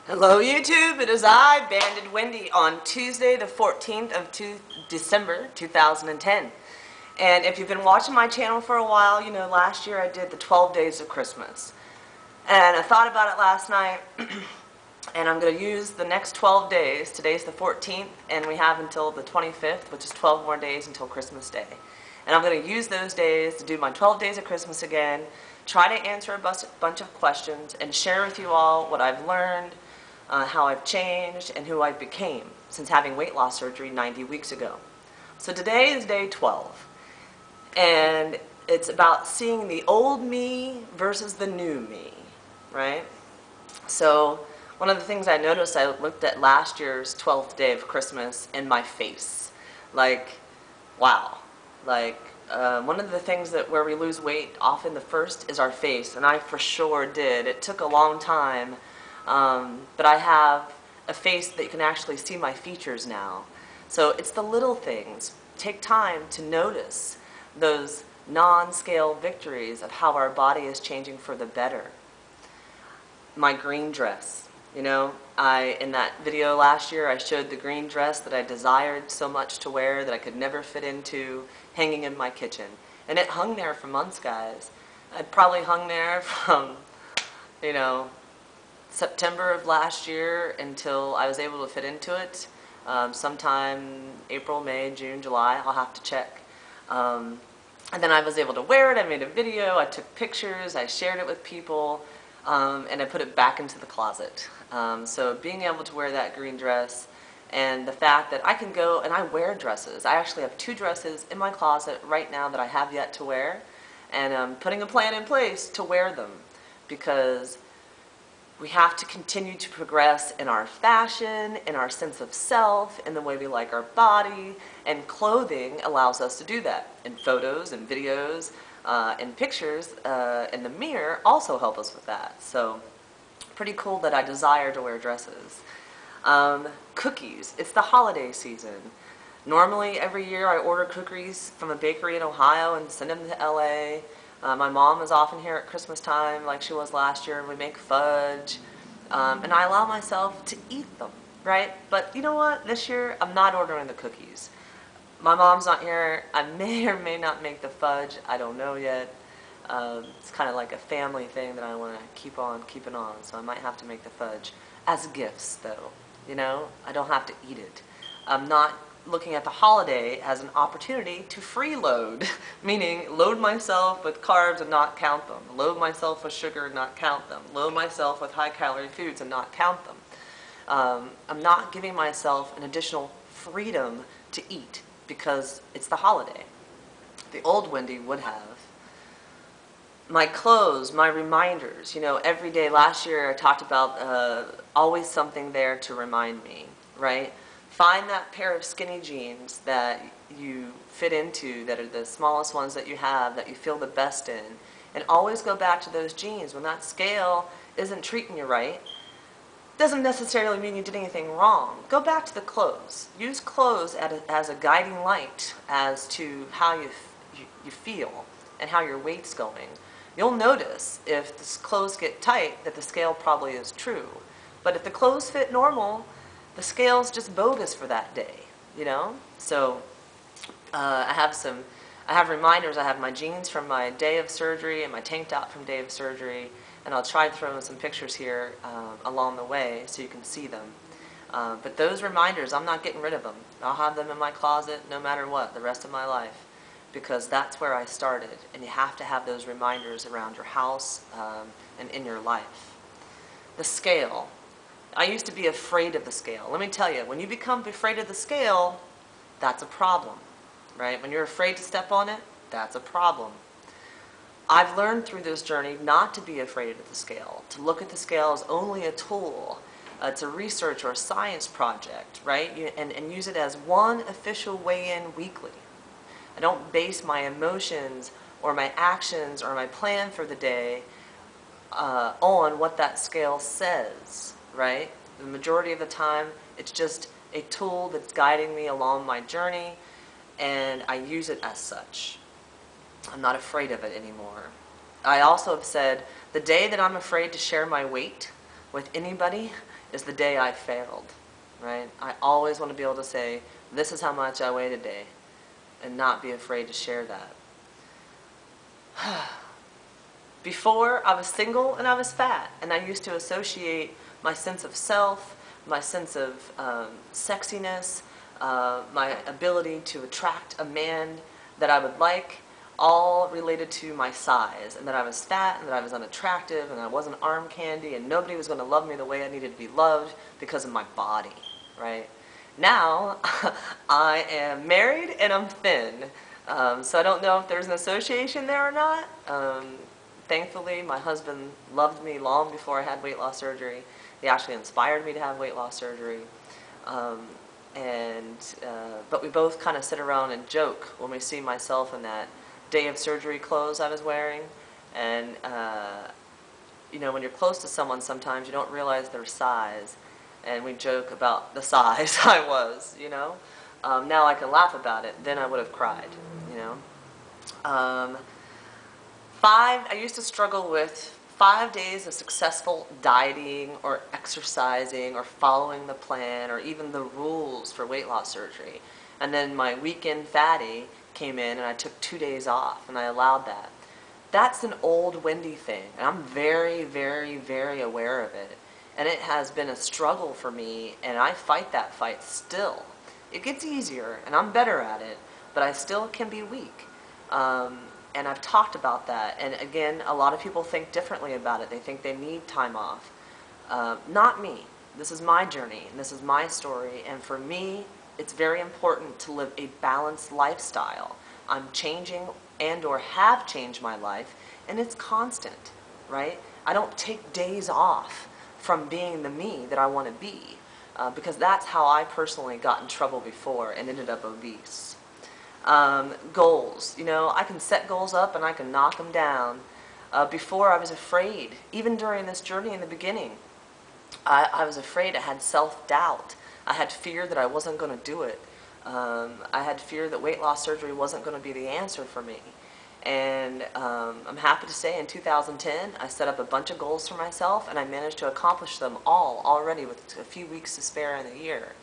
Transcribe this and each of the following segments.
Hello YouTube, it is I, Banded Wendy, on Tuesday the 14th of December 2010. And if you've been watching my channel for a while, you know last year I did the 12 days of Christmas. And I thought about it last night, and I'm going to use the next 12 days. Today's the 14th, and we have until the 25th, which is 12 more days until Christmas Day. And I'm going to use those days to do my 12 days of Christmas again, try to answer a bunch of questions, and share with you all what I've learned, how I've changed, and who I became since having weight loss surgery 90 weeks ago. So today is day 12, and it's about seeing the old me versus the new me, right? So one of the things I noticed, I looked at last year's 12th day of Christmas in my face. Like, wow. Like, one of the things that where we lose weight often the first is our face, and I for sure did. It took a long time. But I have a face that you can actually see my features now. So it's the little things. Take time to notice those non-scale victories of how our body is changing for the better. My green dress, you know, in that video last year I showed the green dress that I desired so much to wear that I could never fit into, hanging in my kitchen. And it hung there for months, guys. It probably hung there from, you know, September of last year until I was able to fit into it. Sometime April, May, June, July, I'll have to check. And then I was able to wear it. I made a video, I took pictures, I shared it with people, and I put it back into the closet. So being able to wear that green dress, and the fact that I can go and I wear dresses. I actually have 2 dresses in my closet right now that I have yet to wear, and I'm putting a plan in place to wear them, because we have to continue to progress in our fashion, in our sense of self, in the way we like our body, and clothing allows us to do that. And photos and videos and pictures in the mirror also help us with that. So pretty cool that I desire to wear dresses. Cookies. It's the holiday season. Normally every year I order cookies from a bakery in Ohio and send them to LA. My mom is often here at Christmas time, like she was last year. We make fudge, and I allow myself to eat them, right? But you know what? This year, I'm not ordering the cookies. My mom's not here. I may or may not make the fudge. I don't know yet. It's kind of like a family thing that I want to keep on keeping on, so I might have to make the fudge. As gifts, though, you know? I don't have to eat it. I'm not looking at the holiday as an opportunity to freeload, meaning load myself with carbs and not count them, load myself with sugar and not count them, load myself with high-calorie foods and not count them. I'm not giving myself an additional freedom to eat because it's the holiday. The old Wendy would have. My clothes, my reminders, you know, every day. Last year I talked about always something there to remind me, right? Find that pair of skinny jeans that you fit into, that are the smallest ones that you have, that you feel the best in, and always go back to those jeans. When that scale isn't treating you right, doesn't necessarily mean you did anything wrong. Go back to the clothes. Use clothes as a guiding light as to how you feel and how your weight's going. You'll notice if the clothes get tight that the scale probably is true. But if the clothes fit normal, the scale's just bogus for that day, you know? So I have reminders. I have my jeans from my day of surgery and my tank top from day of surgery, and I'll try to throw in some pictures here along the way so you can see them. But those reminders, I'm not getting rid of them. I'll have them in my closet no matter what the rest of my life, because that's where I started, and you have to have those reminders around your house and in your life. The scale. I used to be afraid of the scale. Let me tell you, when you become afraid of the scale, that's a problem, right? When you're afraid to step on it, that's a problem. I've learned through this journey not to be afraid of the scale, to look at the scale as only a tool. It's a research or a science project, right? And use it as one official weigh-in weekly. I don't base my emotions or my actions or my plan for the day on what that scale says. Right? The majority of the time, it's just a tool that's guiding me along my journey, and I use it as such. I'm not afraid of it anymore. I also have said, the day that I'm afraid to share my weight, with anybody is the day I failed, right? I always want to be able to say, this is how much I weigh today, and not be afraid to share that. Before, I was single and I was fat, and I used to associate my sense of self, my sense of sexiness, my ability to attract a man that I would like, all related to my size, and that I was fat, and that I was unattractive, and I wasn't arm candy, and nobody was going to love me the way I needed to be loved because of my body, right? Now, I am married and I'm thin, so I don't know if there's an association there or not. Thankfully, my husband loved me long before I had weight loss surgery. He actually inspired me to have weight loss surgery. But we both kind of sit around and joke when we see myself in that day of surgery clothes I was wearing. And, you know, when you're close to someone sometimes you don't realize their size. And we joke about the size I was, you know. Now I can laugh about it. Then I would have cried, you know. I used to struggle with 5 days of successful dieting or exercising or following the plan or even the rules for weight loss surgery. And then my weekend fatty came in and I took 2 days off and I allowed that. That's an old Wendy thing, and I'm very, very, very aware of it. And it has been a struggle for me, and I fight that fight still. It gets easier and I'm better at it, but I still can be weak. And I've talked about that, and again, a lot of people think differently about it. They think they need time off. Not me. This is my journey, and this is my story, and for me, it's very important to live a balanced lifestyle. I'm changing and or have changed my life, and it's constant, right? I don't take days off from being the me that I want to be, because that's how I personally got in trouble before and ended up obese. Goals. You know, I can set goals up and I can knock them down. Before I was afraid, even during this journey in the beginning, I was afraid. I had self-doubt. I had fear that I wasn't going to do it. I had fear that weight loss surgery wasn't going to be the answer for me. And I'm happy to say in 2010, I set up a bunch of goals for myself and I managed to accomplish them all already with a few weeks to spare in the year.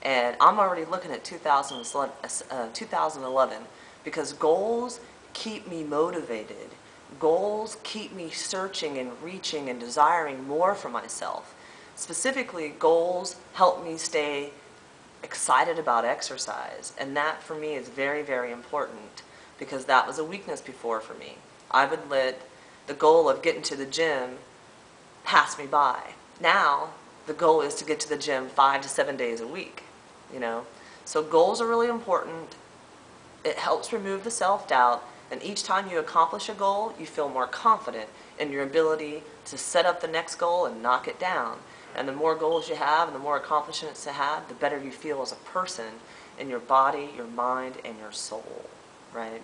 And I'm already looking at 2011 because goals keep me motivated. Goals keep me searching and reaching and desiring more for myself. Specifically, goals help me stay excited about exercise. And that for me is very, very important because that was a weakness before for me. I would let the goal of getting to the gym pass me by. Now, the goal is to get to the gym 5 to 7 days a week. You know, so goals are really important. It helps remove the self-doubt, and each time you accomplish a goal, you feel more confident in your ability to set up the next goal and knock it down. And the more goals you have and the more accomplishments you have, the better you feel as a person in your body, your mind, and your soul, right?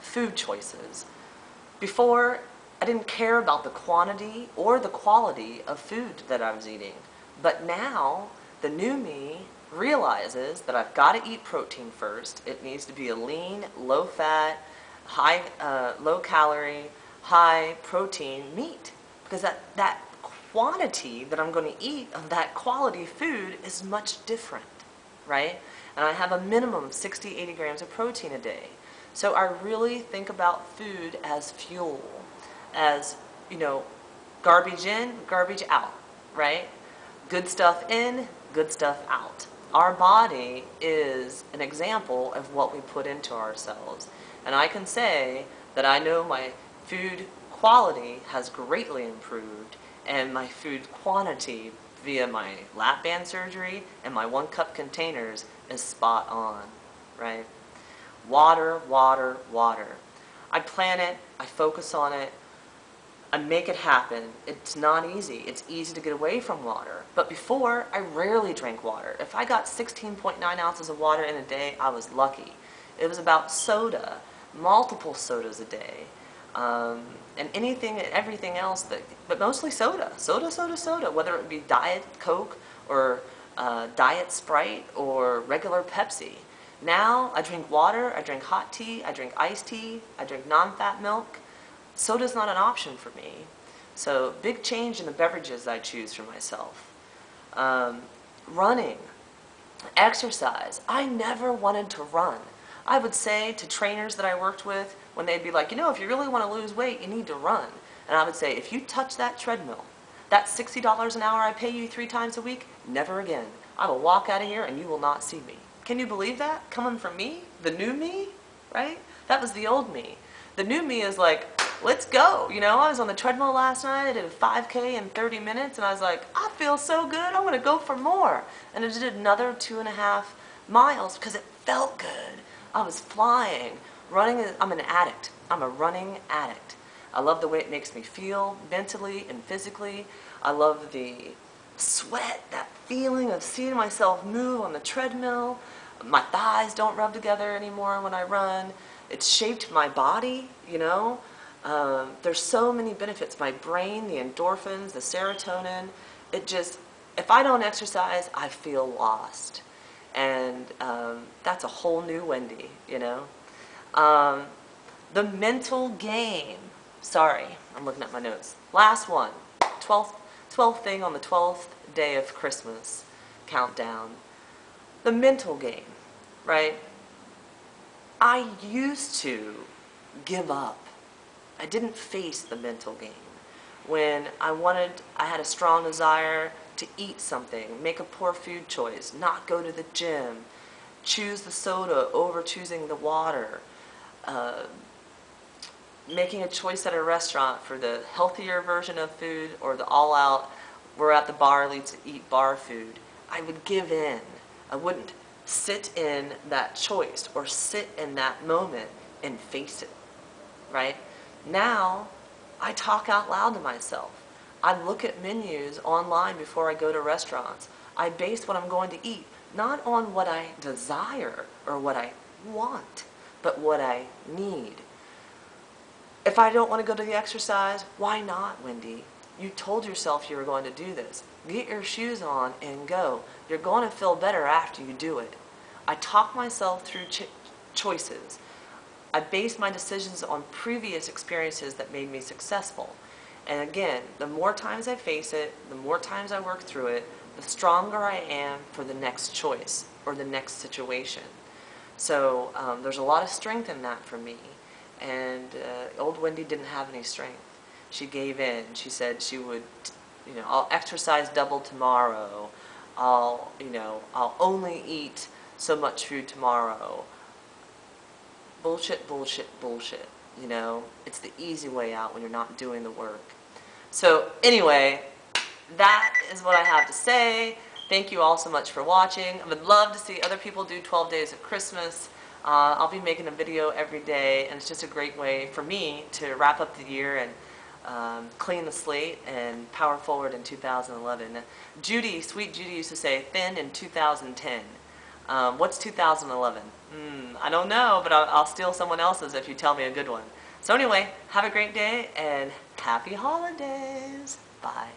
Food choices. Before, I didn't care about the quantity or the quality of food that I was eating, but now the new me realizes that I've got to eat protein first. It needs to be a lean, low-fat, low-calorie, high-protein meat because that quantity that I'm going to eat of that quality food is much different, right? And I have a minimum of 60, 80 grams of protein a day. So I really think about food as fuel, as, you know, garbage in, garbage out, right? Good stuff in, good stuff out. Our body is an example of what we put into ourselves. And I can say that I know my food quality has greatly improved and my food quantity via my lap band surgery and my 1-cup containers is spot on, right? Water, water, water. I plan it, I focus on it, I make it happen. It's not easy. It's easy to get away from water. But before, I rarely drank water. If I got 16.9 ounces of water in a day, I was lucky. It was about soda, multiple sodas a day, and anything and everything else, but mostly soda. Soda, soda, soda, whether it be Diet Coke or Diet Sprite or regular Pepsi. Now, I drink water, I drink hot tea, I drink iced tea, I drink non-fat milk. Soda's not an option for me. So big change in the beverages I choose for myself. Running, exercise. I never wanted to run. I would say to trainers that I worked with, when they'd be like, you know, if you really want to lose weight, you need to run. And I would say, if you touch that treadmill, that $60 an hour I pay you 3 times a week, never again. I will walk out of here and you will not see me. Can you believe that? Coming from me? The new me? Right? That was the old me. The new me is like, let's go. You know, I was on the treadmill last night. I did a 5K in 30 minutes, and I was like, I feel so good. I want to go for more. And I did another 2.5 miles because it felt good. I was flying. Running, I'm an addict. I'm a running addict. I love the way it makes me feel mentally and physically. I love the sweat, that feeling of seeing myself move on the treadmill. My thighs don't rub together anymore when I run. It's shaped my body, you know. There's so many benefits. My brain, the endorphins, the serotonin. It just, if I don't exercise, I feel lost. And that's a whole new Wendy, you know. The mental game. Sorry, I'm looking at my notes. Last one. 12th thing on the 12th day of Christmas. Countdown. The mental game, right? I used to give up. I didn't face the mental game. When I had a strong desire to eat something, make a poor food choice, not go to the gym, choose the soda over choosing the water, making a choice at a restaurant for the healthier version of food or the all-out, we're at the bar, let's eat bar food. I would give in. I wouldn't sit in that choice or sit in that moment and face it, right? Now, I talk out loud to myself. I look at menus online before I go to restaurants. I base what I'm going to eat, not on what I desire or what I want, but what I need. If I don't want to go to the exercise, why not, Wendy? You told yourself you were going to do this. Get your shoes on and go. You're going to feel better after you do it. I talk myself through choices. I base my decisions on previous experiences that made me successful. And again, the more times I face it, the more times I work through it, the stronger I am for the next choice or the next situation. So there's a lot of strength in that for me. And old Wendy didn't have any strength. She gave in. She said she would, you know, I'll exercise double tomorrow. I'll only eat so much food tomorrow. Bullshit, bullshit, bullshit. You know, it's the easy way out when you're not doing the work. So anyway, that is what I have to say. Thank you all so much for watching. I would love to see other people do 12 days of Christmas. I'll be making a video every day, and it's just a great way for me to wrap up the year and clean the slate and power forward in 2011. Judy, sweet Judy, used to say, thin in 2010. What's 2011? I don't know, but I'll steal someone else's if you tell me a good one. So anyway, have a great day and happy holidays. Bye.